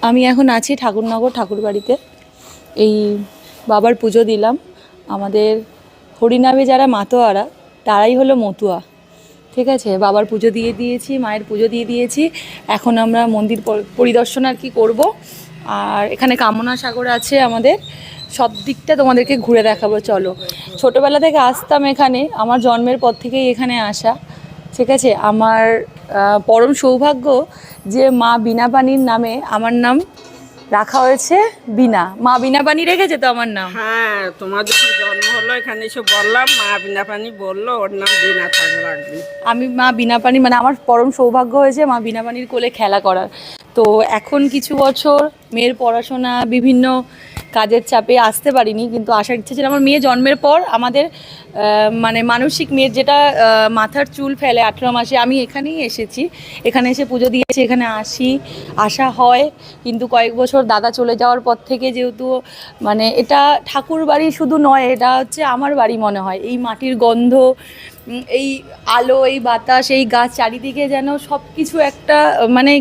আমি এখন আছি ঠাকুরনগর ঠাকুরবাড়িতে। এই বাবার পুজো দিলাম। আমাদের হরিনামে যারা মাতোয়ারা তারাই হলো মতুয়া। ঠিক আছে, বাবার পুজো দিয়ে দিয়েছি, মায়ের পুজো দিয়ে দিয়েছি। এখন আমরা মন্দির পরিদর্শন আর কি করব। আর এখানে কামনা সাগর আছে আমাদের, সব দিকটা তোমাদেরকে ঘুরে দেখাবো। চলো, ছোটোবেলা থেকে আসতাম এখানে, আমার জন্মের পর থেকেই এখানে আসা। ঠিক আছে, আমার পরম সৌভাগ্য যে মা বীণাপাণির নামে আমার নাম রাখা হয়েছে বীণা। মা বীণাপাণি রেখেছে তো আমার নাম। হ্যাঁ, তোমার যখন জন্ম হলো এখানে এসে বললাম, মা বীণাপাণি বললো ওর নাম বীণা থাকবে রাখবি। আমি মা বীণাপাণি, মানে আমার পরম সৌভাগ্য হয়েছে মা বীণাপাণির কোলে খেলা করার। তো এখন কিছু বছর মেয়ের পড়াশোনা, বিভিন্ন কাজের চাপে আসতে পারিনি, কিন্তু আসার ইচ্ছে ছিল। আমার মেয়ে জন্মের পর আমাদের মানে মানসিক মেয়ের যেটা মাথার চুল ফেলে 18 মাসে, আমি এখানেই এসেছি। এখানে এসে পুজো দিয়েছি, এখানে আসা হয়। কিন্তু কয়েক বছর দাদা চলে যাওয়ার পর থেকে, যেহেতু মানে এটা ঠাকুর বাড়ি শুধু নয়, এটা হচ্ছে আমার বাড়ি মনে হয়। এই মাটির গন্ধ, এই আলো, এই বাতাস, এই গাছ চারিদিকে, যেন সব কিছু একটা মানে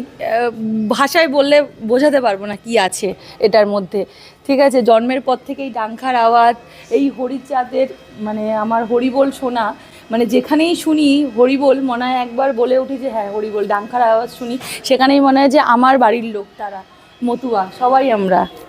ভাষায় বললে বোঝাতে পারবো না কি আছে এটার মধ্যে। ঠিক আছে, জন্মের পর থেকে এই ডাংখার আওয়াজ, এই হরিচাঁদের মানে আমার হরিবোল শোনা, মানে যেখানেই শুনি হরিবোল মনে হয় একবার বলে উঠি যে হ্যাঁ হরিবোল, ডাংখার আওয়াজ শুনি, সেখানেই মনে হয় যে আমার বাড়ির লোক, তারা মতুয়া, সবাই আমরা।